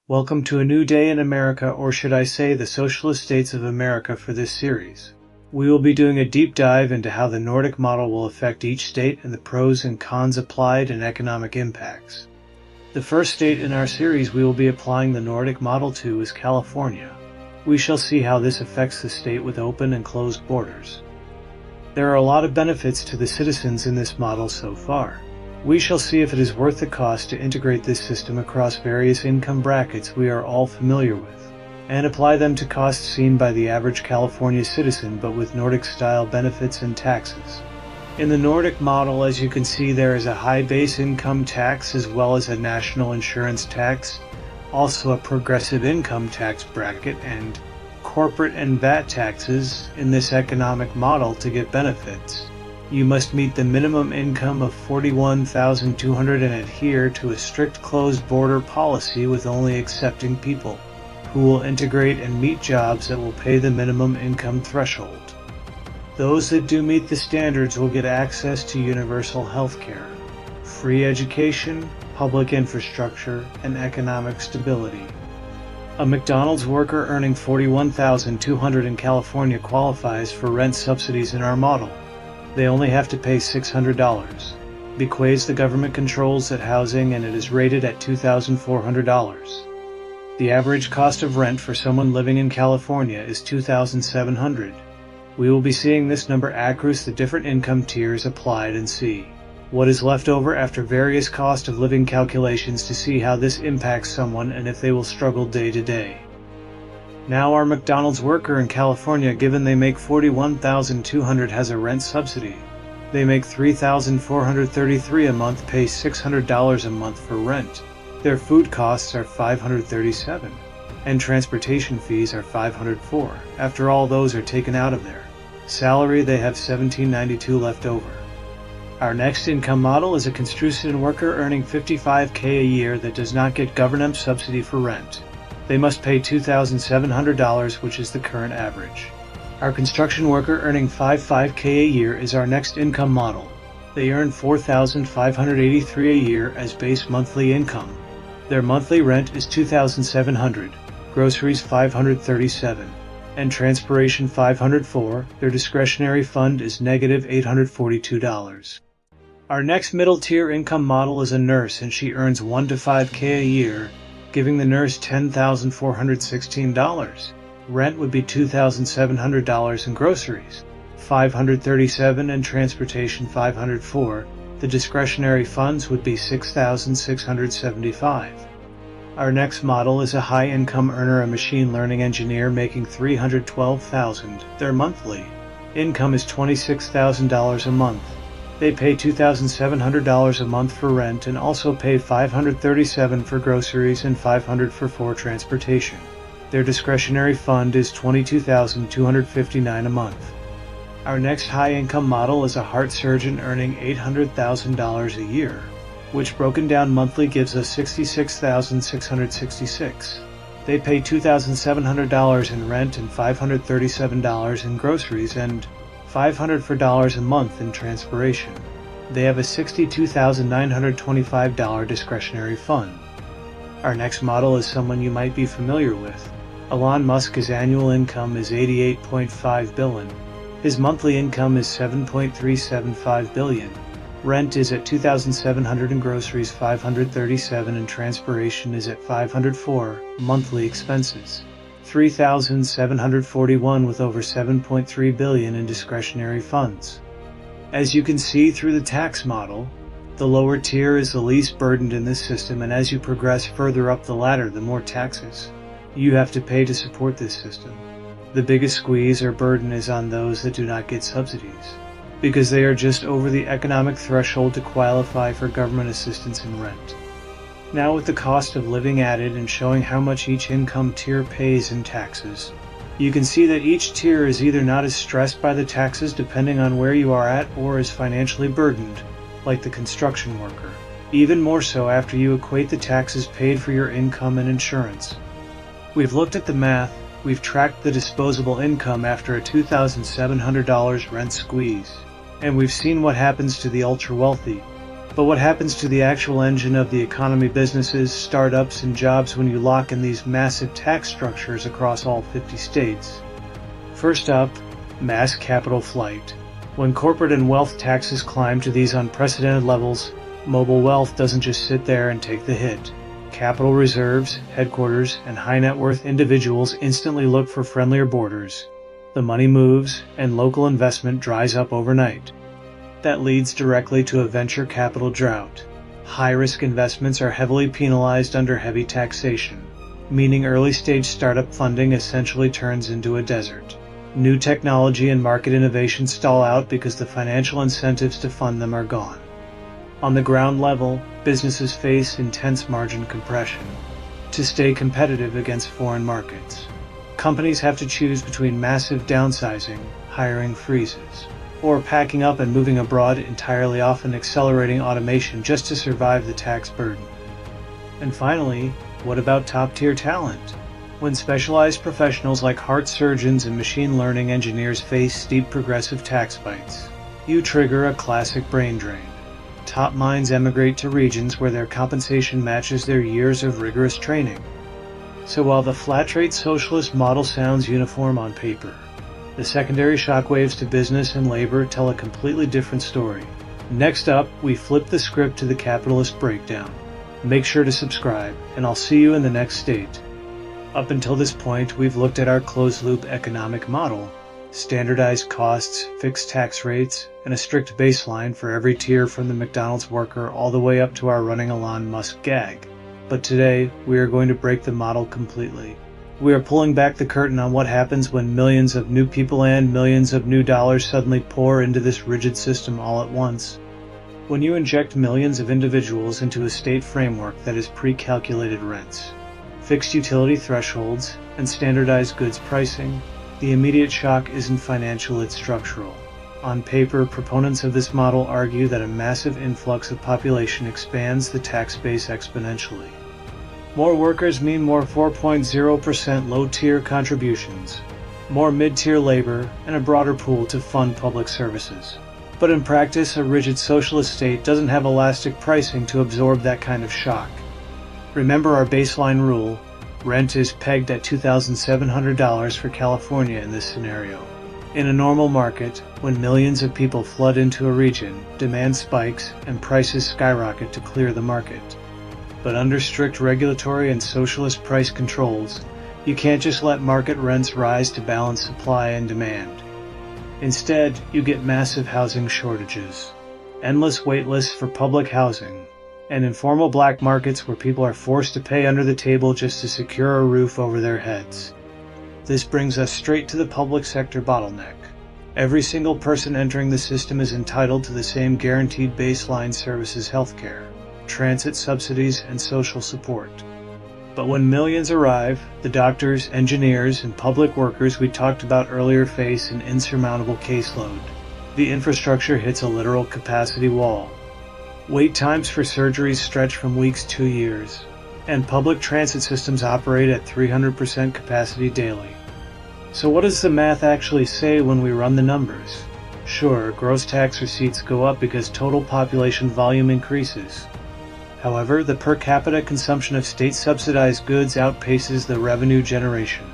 Welcome to a new day in America, or should I say the Socialist States of America for this series. We will be doing a deep dive into how the Nordic model will affect each state and the pros and cons applied and economic impacts. The first state in our series we will be applying the Nordic model to is California. We shall see how this affects the state with open and closed borders. There are a lot of benefits to the citizens in this model so far. We shall see if it is worth the cost to integrate this system across various income brackets we are all familiar with, and apply them to costs seen by the average California citizen but with Nordic-style benefits and taxes. In the Nordic model, as you can see, there is a high base income tax as well as a national insurance tax, also a progressive income tax bracket, and corporate and VAT taxes in this economic model. To get benefits, you must meet the minimum income of $41,200 and adhere to a strict closed border policy with only accepting people who will integrate and meet jobs that will pay the minimum income threshold. Those that do meet the standards will get access to universal health care, free education, public infrastructure, and economic stability. A McDonald's worker earning $41,200 in California qualifies for rent subsidies in our model. They only have to pay $600. Because the government controls that housing and it is rated at $2,400. The average cost of rent for someone living in California is $2,700. We will be seeing this number across the different income tiers applied and see what is left over after various cost of living calculations to see how this impacts someone and if they will struggle day to day. Now, our McDonald's worker in California, given they make $41,200, has a rent subsidy. They make $3,433 a month, pay $600 a month for rent. Their food costs are $537, and transportation fees are $504. After all those are taken out of their salary, they have $1,792 left over. Our next income model is a construction worker earning $55,000 a year that does not get government subsidy for rent. They must pay $2,700, which is the current average. Our construction worker earning $55,000 a year is our next income model. They earn $4,583 a year as base monthly income. Their monthly rent is $2,700, groceries $537, and transportation $504. Their discretionary fund is negative $842. Our next middle tier income model is a nurse, and she earns $1,000 to $5,000 a year, giving the nurse $10,416. Rent would be $2,700 and groceries $537 and transportation $504. The discretionary funds would be $6,675. Our next model is a high-income earner, a machine learning engineer making $312,000. Their monthly income is $26,000 a month. They pay $2,700 a month for rent and also pay $537 for groceries and $500 for transportation. Their discretionary fund is $22,259 a month. Our next high-income model is a heart surgeon earning $800,000 a year, which broken down monthly gives us $66,666. They pay $2,700 in rent and $537 in groceries and $500 a month in transportation. They have a $62,925 discretionary fund. Our next model is someone you might be familiar with. Elon Musk's annual income is $88.5 billion. His monthly income is $7.375 billion. Rent is at $2,700 and groceries $537 and transportation is at $504. Monthly expenses $3,741 with over $7.3 billion in discretionary funds. As you can see through the tax model, the lower tier is the least burdened in this system, and as you progress further up the ladder, the more taxes you have to pay to support this system. The biggest squeeze or burden is on those that do not get subsidies, because they are just over the economic threshold to qualify for government assistance in rent. Now, with the cost of living added and showing how much each income tier pays in taxes, you can see that each tier is either not as stressed by the taxes depending on where you are at, or is financially burdened, like the construction worker, even more so after you equate the taxes paid for your income and insurance. We've looked at the math, we've tracked the disposable income after a $2,700 rent squeeze, and we've seen what happens to the ultra-wealthy. But what happens to the actual engine of the economy, businesses, startups, and jobs when you lock in these massive tax structures across all 50 states? First up, mass capital flight. When corporate and wealth taxes climb to these unprecedented levels, mobile wealth doesn't just sit there and take the hit. Capital reserves, headquarters, and high net worth individuals instantly look for friendlier borders. The money moves, and local investment dries up overnight. That leads directly to a venture capital drought. High-risk investments are heavily penalized under heavy taxation, meaning early-stage startup funding essentially turns into a desert. New technology and market innovation stall out because the financial incentives to fund them are gone. On the ground level, businesses face intense margin compression to stay competitive against foreign markets. Companies have to choose between massive downsizing, hiring freezes, or packing up and moving abroad entirely, often accelerating automation just to survive the tax burden. And finally, what about top-tier talent? When specialized professionals like heart surgeons and machine learning engineers face steep progressive tax bites, you trigger a classic brain drain. Top minds emigrate to regions where their compensation matches their years of rigorous training. So while the flat-rate socialist model sounds uniform on paper, the secondary shockwaves to business and labor tell a completely different story. Next up, we flip the script to the capitalist breakdown. Make sure to subscribe, and I'll see you in the next state. Up until this point, we've looked at our closed-loop economic model, standardized costs, fixed tax rates, and a strict baseline for every tier from the McDonald's worker all the way up to our running Elon Musk gag. But today, we are going to break the model completely. We are pulling back the curtain on what happens when millions of new people and millions of new dollars suddenly pour into this rigid system all at once. When you inject millions of individuals into a state framework that is pre-calculated rents, fixed utility thresholds, and standardized goods pricing, the immediate shock isn't financial, it's structural. On paper, proponents of this model argue that a massive influx of population expands the tax base exponentially. More workers mean more 4.0% low-tier contributions, more mid-tier labor, and a broader pool to fund public services. But in practice, a rigid socialist state doesn't have elastic pricing to absorb that kind of shock. Remember our baseline rule: rent is pegged at $2,700 for California in this scenario. In a normal market, when millions of people flood into a region, demand spikes and prices skyrocket to clear the market. But under strict regulatory and socialist price controls, you can't just let market rents rise to balance supply and demand. Instead, you get massive housing shortages, endless wait lists for public housing, and informal black markets where people are forced to pay under the table just to secure a roof over their heads. This brings us straight to the public sector bottleneck. Every single person entering the system is entitled to the same guaranteed baseline services: healthcare, transit subsidies, and social support. But when millions arrive, the doctors, engineers, and public workers we talked about earlier face an insurmountable caseload. The infrastructure hits a literal capacity wall. Wait times for surgeries stretch from weeks to years, and public transit systems operate at 300% capacity daily. So what does the math actually say when we run the numbers? Sure, gross tax receipts go up because total population volume increases. However, the per capita consumption of state-subsidized goods outpaces the revenue generation,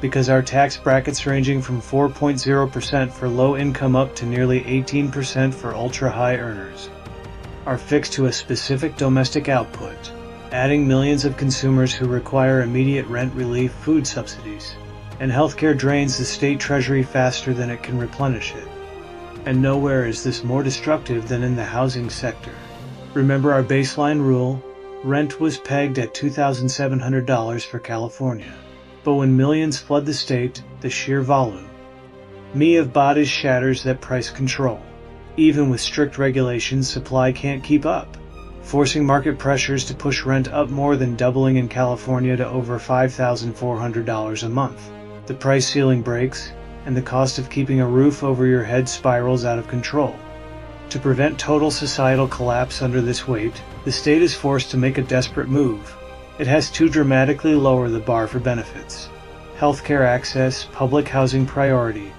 because our tax brackets ranging from 4.0% for low income up to nearly 18% for ultra-high earners are fixed to a specific domestic output, adding millions of consumers who require immediate rent relief, food subsidies, and healthcare drains the state treasury faster than it can replenish it. And nowhere is this more destructive than in the housing sector. Remember our baseline rule: rent was pegged at $2,700 for California. But when millions flood the state, the sheer volume of bodies shatters that price control. Even with strict regulations, supply can't keep up, forcing market pressures to push rent up, more than doubling in California to over $5,400 a month. The price ceiling breaks, and the cost of keeping a roof over your head spirals out of control. To prevent total societal collapse under this weight, the state is forced to make a desperate move. It has to dramatically lower the bar for benefits: healthcare access, public housing priority,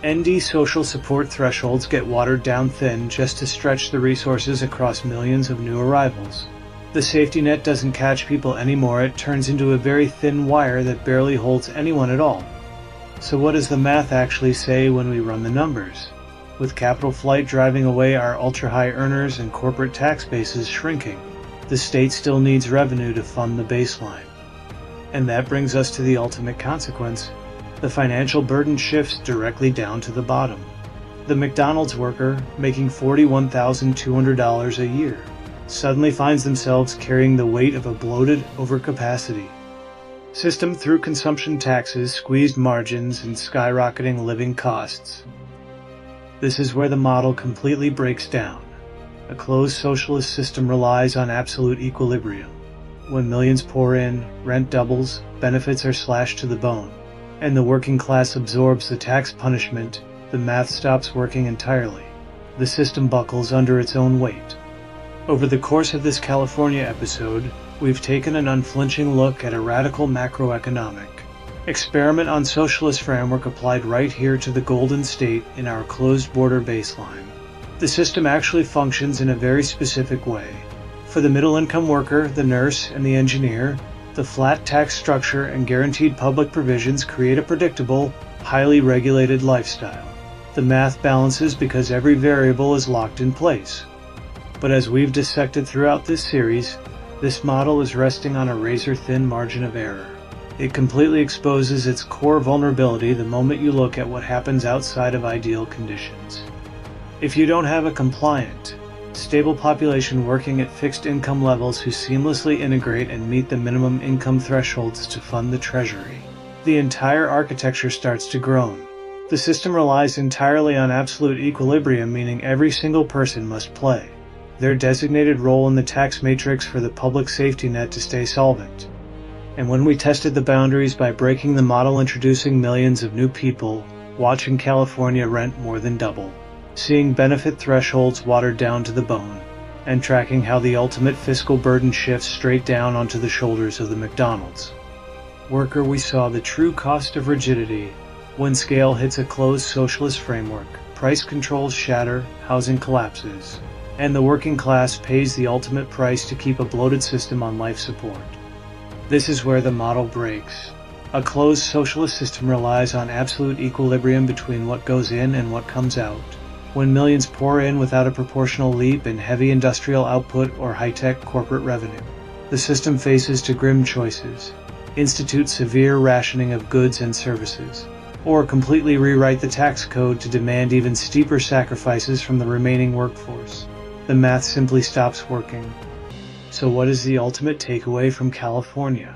ND social support thresholds get watered down thin just to stretch the resources across millions of new arrivals. The safety net doesn't catch people anymore, it turns into a very thin wire that barely holds anyone at all. So what does the math actually say when we run the numbers? With capital flight driving away our ultra-high earners and corporate tax bases shrinking, the state still needs revenue to fund the baseline. And that brings us to the ultimate consequence. The financial burden shifts directly down to the bottom. The McDonald's worker, making $41,200 a year, suddenly finds themselves carrying the weight of a bloated overcapacity system through consumption taxes, squeezed margins, and skyrocketing living costs. This is where the model completely breaks down. A closed socialist system relies on absolute equilibrium. When millions pour in, rent doubles, benefits are slashed to the bone, and the working class absorbs the tax punishment, the math stops working entirely. The system buckles under its own weight. Over the course of this California episode, we've taken an unflinching look at a radical macroeconomic experiment on socialist framework applied right here to the Golden State in our closed border baseline. The system actually functions in a very specific way. For the middle-income worker, the nurse, and the engineer, the flat tax structure and guaranteed public provisions create a predictable, highly regulated lifestyle. The math balances because every variable is locked in place. But as we've dissected throughout this series, this model is resting on a razor-thin margin of error. It completely exposes its core vulnerability the moment you look at what happens outside of ideal conditions. If you don't have a compliant, stable population working at fixed income levels who seamlessly integrate and meet the minimum income thresholds to fund the treasury, the entire architecture starts to groan. The system relies entirely on absolute equilibrium, meaning every single person must play their designated role in the tax matrix for the public safety net to stay solvent. And when we tested the boundaries by breaking the model, introducing millions of new people, watching California rent more than double, seeing benefit thresholds watered down to the bone, and tracking how the ultimate fiscal burden shifts straight down onto the shoulders of the McDonald's worker, we saw the true cost of rigidity. When scale hits a closed socialist framework, price controls shatter, housing collapses, and the working class pays the ultimate price to keep a bloated system on life support. This is where the model breaks. A closed socialist system relies on absolute equilibrium between what goes in and what comes out. When millions pour in without a proportional leap in heavy industrial output or high-tech corporate revenue, the system faces to grim choices: institute severe rationing of goods and services, or completely rewrite the tax code to demand even steeper sacrifices from the remaining workforce. The math simply stops working. So what is the ultimate takeaway from California?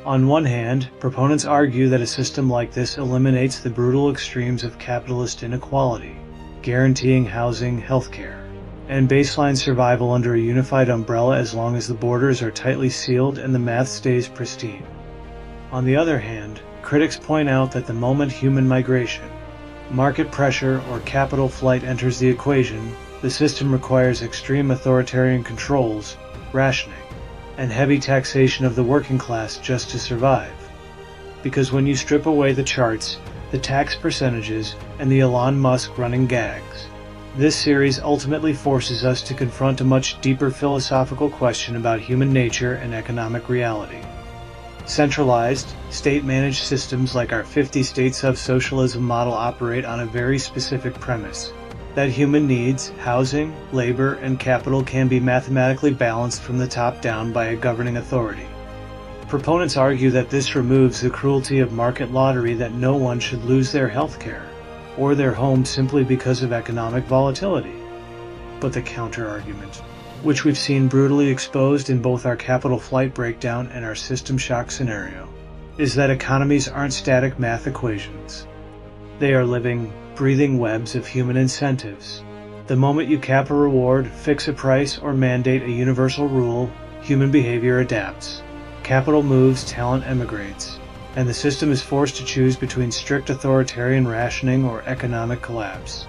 On one hand, proponents argue that a system like this eliminates the brutal extremes of capitalist inequality, guaranteeing housing, healthcare, and baseline survival under a unified umbrella as long as the borders are tightly sealed and the math stays pristine. On the other hand, critics point out that the moment human migration, market pressure, or capital flight enters the equation, the system requires extreme authoritarian controls, rationing, and heavy taxation of the working class just to survive. Because when you strip away the charts, the tax percentages, and the Elon Musk running gags, this series ultimately forces us to confront a much deeper philosophical question about human nature and economic reality. Centralized, state-managed systems like our 50-state sub-socialism model operate on a very specific premise: that human needs, housing, labor, and capital can be mathematically balanced from the top down by a governing authority. Proponents argue that this removes the cruelty of market lottery, that no one should lose their health care or their home simply because of economic volatility. But the counter-argument, which we've seen brutally exposed in both our capital flight breakdown and our system shock scenario, is that economies aren't static math equations. They are living, breathing webs of human incentives. The moment you cap a reward, fix a price, or mandate a universal rule, human behavior adapts. Capital moves, talent emigrates, and the system is forced to choose between strict authoritarian rationing or economic collapse.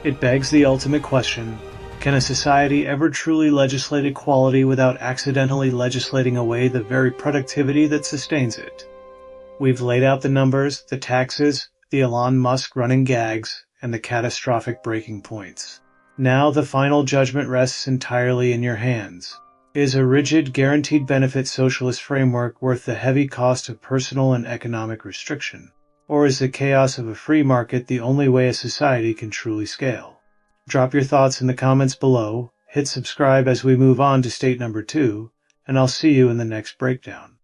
It begs the ultimate question: can a society ever truly legislate equality without accidentally legislating away the very productivity that sustains it? We've laid out the numbers, the taxes, the Elon Musk running gags, and the catastrophic breaking points. Now the final judgment rests entirely in your hands. Is a rigid, guaranteed benefit socialist framework worth the heavy cost of personal and economic restriction? Or is the chaos of a free market the only way a society can truly scale? Drop your thoughts in the comments below, hit subscribe as we move on to state number 2, and I'll see you in the next breakdown.